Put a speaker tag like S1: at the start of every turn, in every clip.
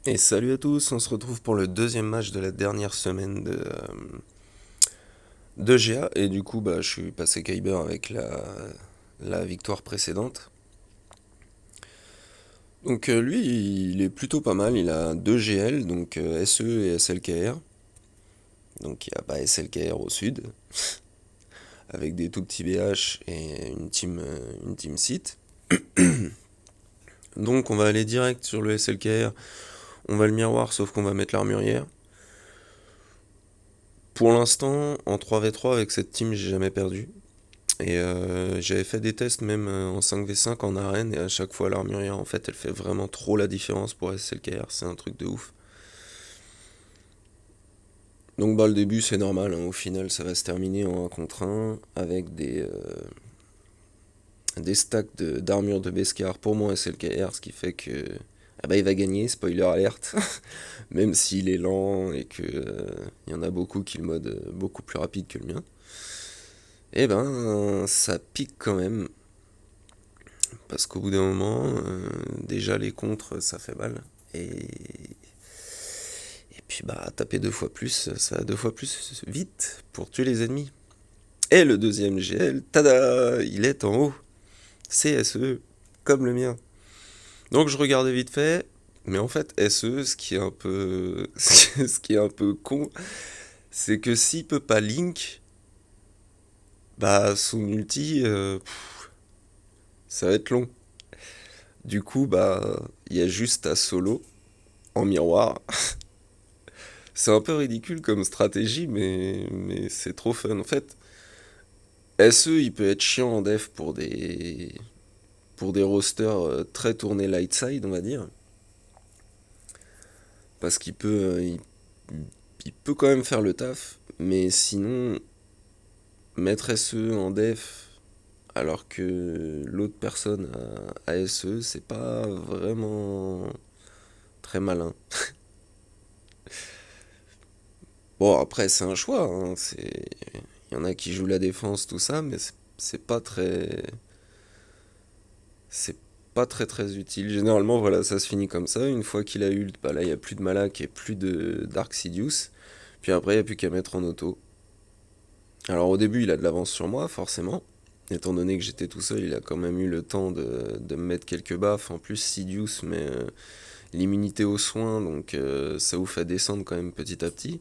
S1: Et salut à tous, on se retrouve pour le deuxième match de la dernière semaine de GA. Et du coup, je suis passé Kyber avec la victoire précédente. Donc lui, il est plutôt pas mal, il a 2 GL, donc SE et SLKR. Donc il y a SLKR au sud, avec des tout petits BH et une team site. Donc on va aller direct sur le SLKR, on va le miroir, sauf qu'on va mettre l'armurière. Pour l'instant, en 3v3 avec cette team, j'ai jamais perdu. Et j'avais fait des tests même en 5v5 en arène, et à chaque fois l'armurière, en fait, elle fait vraiment trop la différence pour SLKR, c'est un truc de ouf. Donc le début c'est normal, hein, au final ça va se terminer en 1 contre 1 avec des stacks d'armure de Beskar pour mon SLKR, ce qui fait que il va gagner, spoiler alerte, même s'il est lent et que y en a beaucoup qui le mode beaucoup plus rapide que le mien. Et ça pique quand même. Parce qu'au bout d'un moment, déjà les contres, ça fait mal. Et puis taper 2 fois plus, ça va 2 fois plus vite pour tuer les ennemis. Et le deuxième GL, tada, il est en haut. CSE, comme le mien. Donc je regardais vite fait, mais en fait SE, ce qui est un peu, ce qui est un peu con, c'est que s'il peut pas Link, son ulti, ça va être long. Du coup, il y a juste à solo en miroir. C'est un peu ridicule comme stratégie, mais c'est trop fun. En fait, SE, il peut être chiant en def pour des rosters très tournés light side, on va dire. Parce qu'il peut, il peut quand même faire le taf. Mais sinon, mettre SE en def alors que l'autre personne a SE, c'est pas vraiment très malin. Bon, après, c'est un choix, hein, il y en a qui jouent la défense, tout ça, mais c'est pas très. C'est pas très très utile. Généralement, voilà, ça se finit comme ça. Une fois qu'il a ult, là, il n'y a plus de Malak et plus de Dark Sidious. Puis après, il n'y a plus qu'à mettre en auto. Alors au début, il a de l'avance sur moi, forcément. Étant donné que j'étais tout seul, il a quand même eu le temps de me mettre quelques baffes. En plus, Sidious met l'immunité aux soins, donc ça vous fait descendre quand même petit à petit.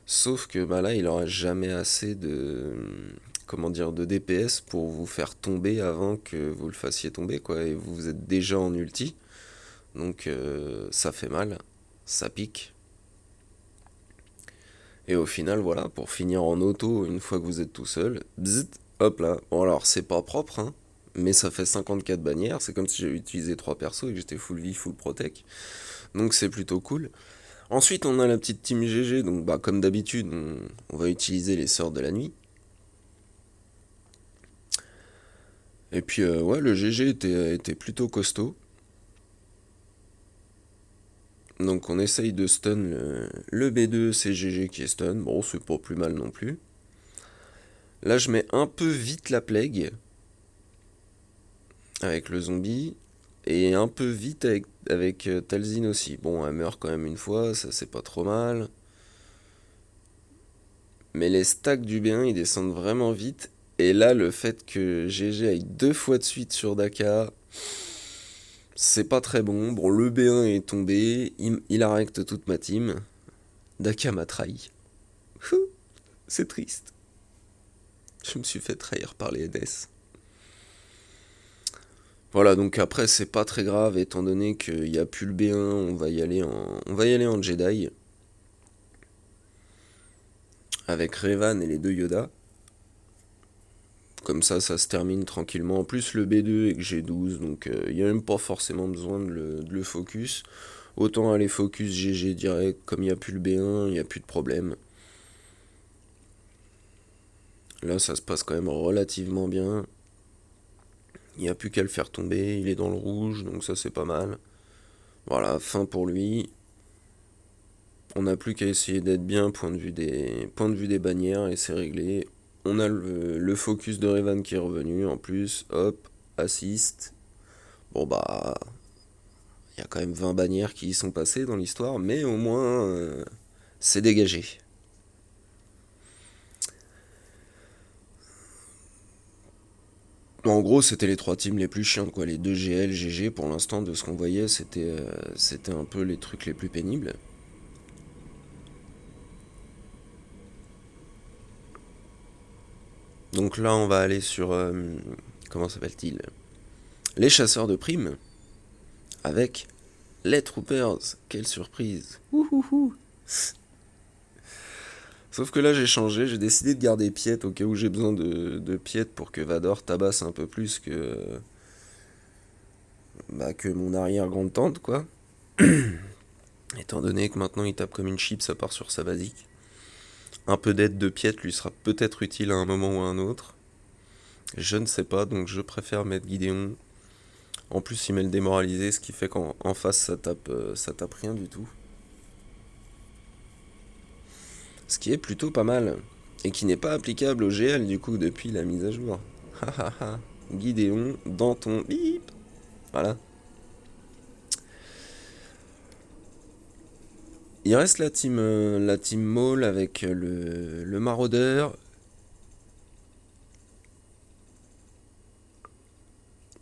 S1: Sauf que là, il aura jamais assez de, comment dire, de DPS pour vous faire tomber avant que vous le fassiez tomber, quoi. Et vous êtes déjà en ulti, donc ça fait mal, ça pique. Et au final, voilà, pour finir en auto, une fois que vous êtes tout seul, bzzzt, hop là. Bon alors, c'est pas propre, hein, mais ça fait 54 bannières, c'est comme si j'avais utilisé 3 persos et que j'étais full vie, full protec. Donc c'est plutôt cool. Ensuite, on a la petite team GG, donc comme d'habitude, on va utiliser les sorts de la nuit. Et puis, ouais, le GG était plutôt costaud. Donc, on essaye de stun le B2, c'est GG qui est stun. Bon, c'est pas plus mal non plus. Là, je mets un peu vite la plague avec le zombie. Et un peu vite avec Talzin aussi. Bon, elle meurt quand même une fois, ça c'est pas trop mal. Mais les stacks du B1 ils descendent vraiment vite. Et là, le fait que GG aille 2 fois de suite sur Daka, c'est pas très bon. Bon, le B1 est tombé, il arrête toute ma team. Daka m'a trahi. C'est triste. Je me suis fait trahir par les NS. Voilà, donc après, c'est pas très grave, étant donné qu'il n'y a plus le B1, on va y aller en Jedi. Avec Revan et les 2 Yoda. Comme ça se termine tranquillement. En plus, le B2 et que j'ai 12, donc il n'y a même pas forcément besoin de le focus. Autant aller focus GG direct, comme il n'y a plus le B1, il n'y a plus de problème. Là, ça se passe quand même relativement bien. Il n'y a plus qu'à le faire tomber, il est dans le rouge, donc ça c'est pas mal. Voilà, fin pour lui. On n'a plus qu'à essayer d'être bien, point de vue des bannières, et c'est réglé. On a le focus de Revan qui est revenu en plus. Hop, assist. Bon Il y a quand même 20 bannières qui y sont passées dans l'histoire, mais au moins c'est dégagé. En gros, c'était les trois teams les plus chiants, quoi. Les deux GL, GG, pour l'instant, de ce qu'on voyait, c'était un peu les trucs les plus pénibles. Donc là, on va aller sur... comment s'appelle-t-il? Les chasseurs de primes, avec les troopers. Quelle surprise. Ouhouhou. Sauf que là, j'ai changé, j'ai décidé de garder Piet au cas où j'ai besoin de Piet pour que Vador tabasse un peu plus que mon arrière-grande-tante, quoi. Étant donné que maintenant il tape comme une chip, ça part sur sa basique. Un peu d'aide de Piet lui sera peut-être utile à un moment ou à un autre. Je ne sais pas, donc je préfère mettre Gideon. En plus, il met le démoralisé, ce qui fait qu'en face, ça tape rien du tout. Ce qui est plutôt pas mal. Et qui n'est pas applicable au GL, du coup, depuis la mise à jour. Hahaha. Gideon, dans ton bip. Voilà. Il reste la team Maul avec le maraudeur.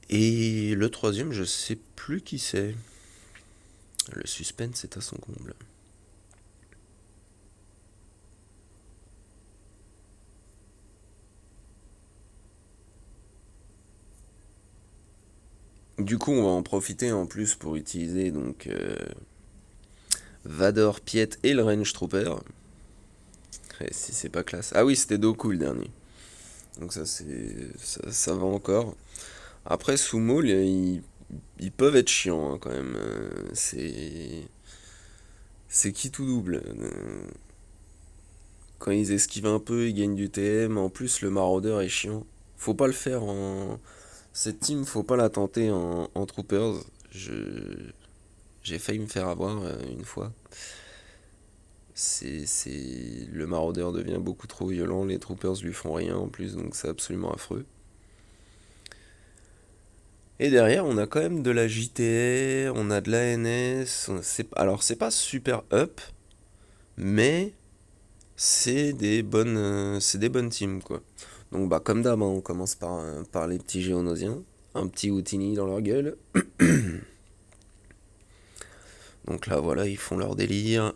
S1: Et le troisième, je sais plus qui c'est. Le suspense est à son comble. Du coup, on va en profiter en plus pour utiliser donc Vador, Piet et le Range Trooper. Et si c'est pas classe. Ah oui, c'était Doku le dernier. Donc ça va encore. Après, Sumo, ils peuvent être chiants hein, quand même. C'est qui tout double. Quand ils esquivent un peu, ils gagnent du TM. En plus, le maraudeur est chiant. Faut pas le faire en. Cette team, faut pas la tenter en Troopers. J'ai failli me faire avoir une fois. Le maraudeur devient beaucoup trop violent, les troopers lui font rien en plus, donc c'est absolument affreux. Et derrière, on a quand même de la JTR, on a de l'ANS. Alors, c'est pas super up, mais c'est des bonnes teams, quoi. Donc, bah, comme d'hab, hein, on commence par les petits géonosiens. Un petit Houtini dans leur gueule. Donc là, voilà, ils font leur délire.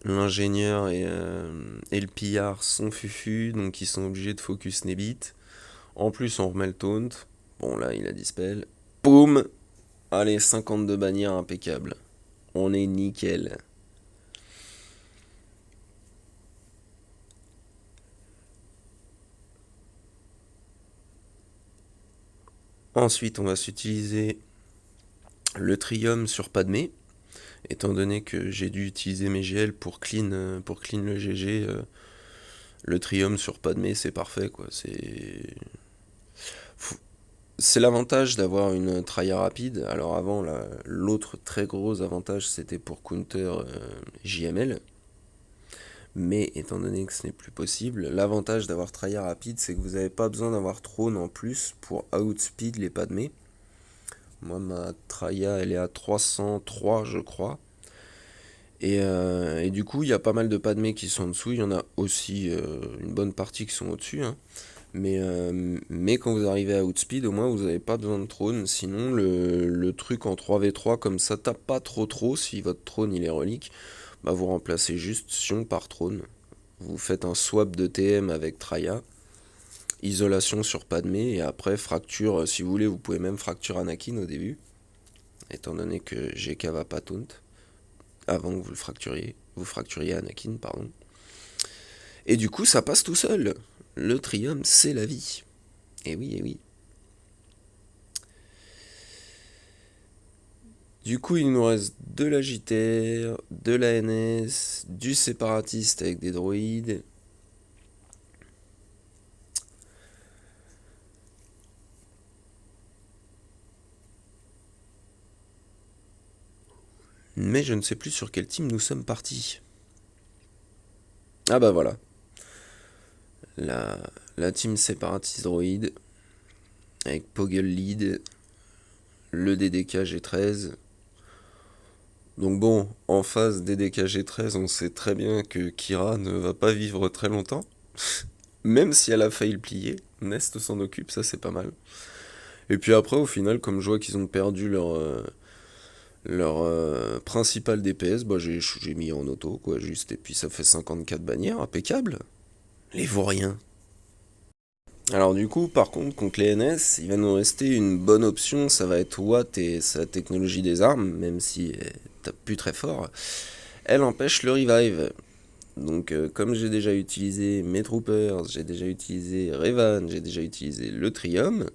S1: L'ingénieur et le pillard sont fufu, donc ils sont obligés de focus Nebit. En plus, on remet le taunt. Bon, là, il a dispel. Boum. Allez, 52 bannières impeccables. On est nickel. Ensuite, on va s'utiliser le Trium sur Padmé. Étant donné que j'ai dû utiliser mes GL pour clean le GG, le Trium sur Padmé, c'est parfait, quoi. C'est l'avantage d'avoir une tryhard rapide. Alors avant, l'autre très gros avantage, c'était pour counter JML. Mais étant donné que ce n'est plus possible, l'avantage d'avoir tryhard rapide, c'est que vous n'avez pas besoin d'avoir Throne en plus pour outspeed les Padmé. Moi, ma tryhard, elle est à 303, je crois. Et du coup, il y a pas mal de Padmé qui sont en dessous. Il y en a aussi une bonne partie qui sont au-dessus. Hein. Mais quand vous arrivez à outspeed, au moins vous n'avez pas besoin de trône. Sinon, le truc en 3v3, comme ça tape pas trop, si votre trône il est relique, bah vous remplacez juste Sion par trône. Vous faites un swap de TM avec Traya, isolation sur Padmé, et après fracture, si vous voulez, vous pouvez même fracture Anakin au début, étant donné que GK va pas taunt, avant que vous fracturiez Anakin, pardon. Et du coup, ça passe tout seul. Le Trium, c'est la vie. Et oui, et oui. Du coup, il nous reste de la JTR, de la NS, du séparatiste avec des droïdes. Mais je ne sais plus sur quel team nous sommes partis. Ah bah voilà. La, la team séparatiste droïde avec Poggle lead, le DDK G13, Donc bon, en face des DKG13, on sait très bien que Kira ne va pas vivre très longtemps. Même si elle a failli le plier, Nest s'en occupe, ça c'est pas mal. Et puis après, au final, comme je vois qu'ils ont perdu leur principal DPS, bah j'ai mis en auto, quoi, juste. Et puis ça fait 54 bannières, impeccable. Les vauriens. Alors du coup, par contre, contre les NS, il va nous rester une bonne option, ça va être Watt et sa technologie des armes, même si elle tape plus très fort. Elle empêche le revive. Donc comme j'ai déjà utilisé mes troopers, j'ai déjà utilisé Revan, j'ai déjà utilisé le Trium,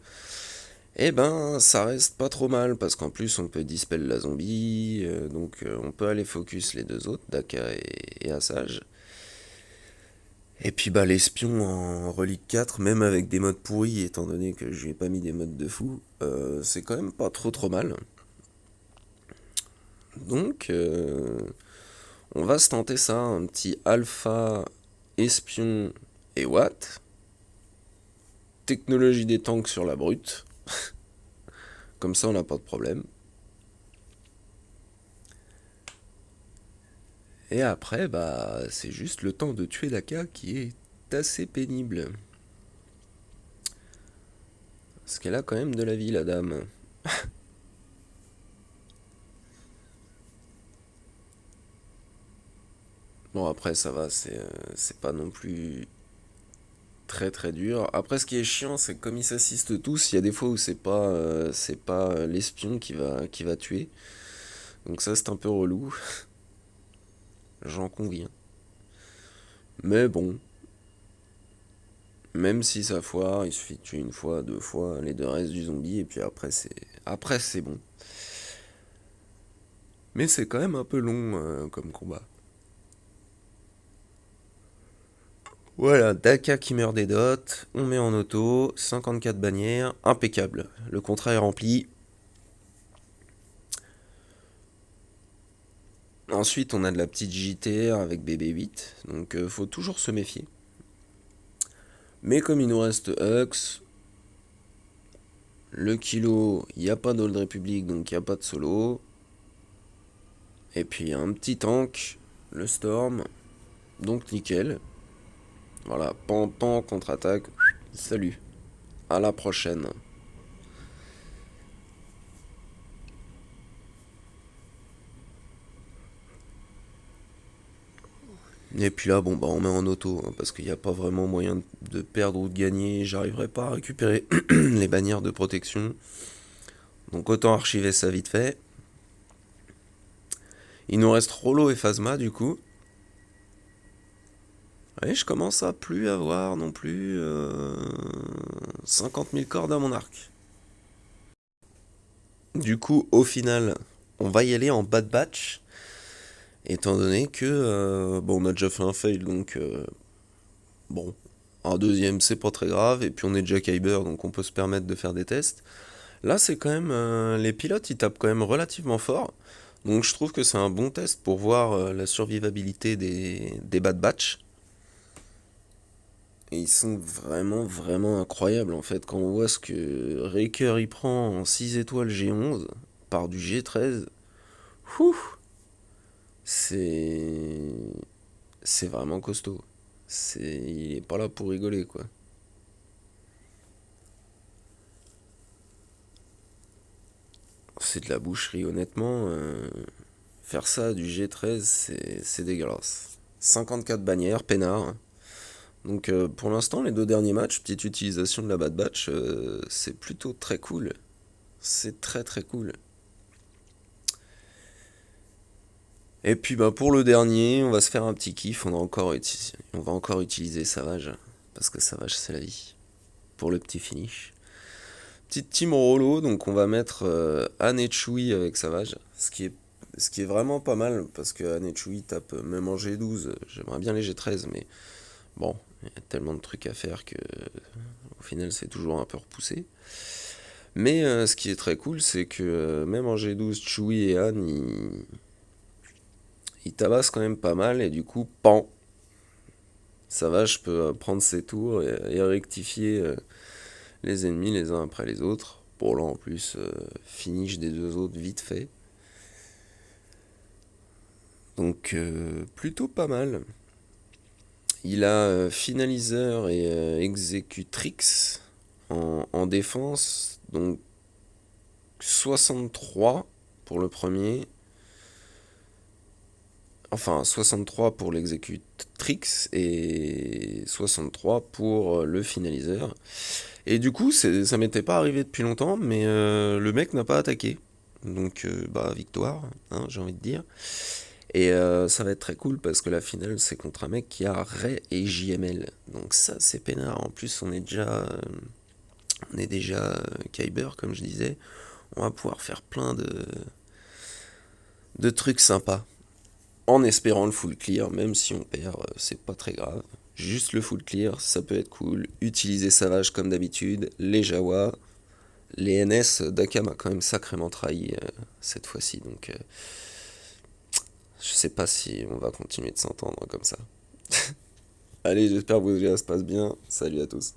S1: eh ben ça reste pas trop mal parce qu'en plus on peut dispel la zombie, donc on peut aller focus les deux autres, Daka et Asajj. Et puis bah l'espion en relique 4, même avec des modes pourris, étant donné que je lui ai pas mis des modes de fou, c'est quand même pas trop mal. Donc on va se tenter ça, un petit alpha, espion et Watt. Technologie des tanks sur la brute. Comme ça on n'a pas de problème. Et après, bah c'est juste le temps de tuer Daka qui est assez pénible. Parce qu'elle a quand même de la vie, la dame. Bon, après, ça va, c'est pas non plus très dur. Après, ce qui est chiant, c'est que comme ils s'assistent tous, il y a des fois où c'est pas l'espion qui va tuer. Donc ça, c'est un peu relou, j'en conviens. Mais bon, même si ça foire, il suffit de tuer une fois, deux fois les deux restes du zombie, et puis après c'est bon. Mais c'est quand même un peu long comme combat. Voilà, Daka qui meurt des dots, on met en auto, 54 bannières, impeccable. Le contrat est rempli. Ensuite, on a de la petite JTR avec BB8, donc faut toujours se méfier. Mais comme il nous reste Hux, le kilo, il n'y a pas d'Old Republic, donc il n'y a pas de solo. Et puis un petit tank, le Storm, donc nickel. Voilà, pan pan, contre-attaque, salut, à la prochaine. Et puis là, bon, bah, on met en auto, hein, parce qu'il n'y a pas vraiment moyen de perdre ou de gagner. J'arriverai pas à récupérer les bannières de protection. Donc autant archiver ça vite fait. Il nous reste Rollo et Phasma, du coup. Et je commence à plus avoir non plus 50 000 cordes à mon arc. Du coup, au final, on va y aller en bad batch. Étant donné que, bon, on a déjà fait un fail, donc bon, un deuxième, c'est pas très grave. Et puis on est déjà Kyber, donc on peut se permettre de faire des tests. Là, c'est quand même. Les pilotes, ils tapent quand même relativement fort. Donc je trouve que c'est un bon test pour voir la survivabilité des bad batch. Et ils sont vraiment incroyables en fait. Quand on voit ce que Raker il prend en 6 étoiles G11 par du G13, ouh, c'est. C'est vraiment costaud. Il est pas là pour rigoler quoi. C'est de la boucherie, honnêtement. Faire ça du G13, c'est dégueulasse. 54 bannières, peinard. Donc pour l'instant, les deux derniers matchs, petite utilisation de la bad batch, c'est plutôt très cool. C'est très cool. Et puis bah, pour le dernier, on va se faire un petit kiff, on va encore utiliser Savage, parce que Savage c'est la vie, pour le petit finish. Petite team Rollo, donc on va mettre Anne et Chui avec Savage, ce qui est vraiment pas mal, parce que Anne et Chui tape même en G12, j'aimerais bien les G13, mais bon, il y a tellement de trucs à faire que au final c'est toujours un peu repoussé. Mais ce qui est très cool, c'est que même en G12, Chui et Anne, ils tabassent quand même pas mal, et du coup, pan, Savage peut prendre ses tours et rectifier les ennemis les uns après les autres. Bon là en plus, finish des deux autres vite fait. Donc plutôt pas mal. Il a finaliseur et executrix en défense. Donc 63 pour le premier. Enfin 63 pour l'executrix et 63 pour le finaliseur. Et du coup, ça m'était pas arrivé depuis longtemps, mais le mec n'a pas attaqué. Donc, bah, victoire, hein, j'ai envie de dire. Et ça va être très cool parce que la finale, c'est contre un mec qui a Ray et JML. Donc ça, c'est peinard. En plus, on est déjà Kyber, comme je disais. On va pouvoir faire plein de trucs sympas. En espérant le full clear, même si on perd, c'est pas très grave. Juste le full clear, ça peut être cool. Utiliser Savage comme d'habitude, les Jawa, les NS, Daka m'a quand même sacrément trahi cette fois-ci, donc je sais pas si on va continuer de s'entendre comme ça. Allez, j'espère que vos GA se passent bien. Salut à tous.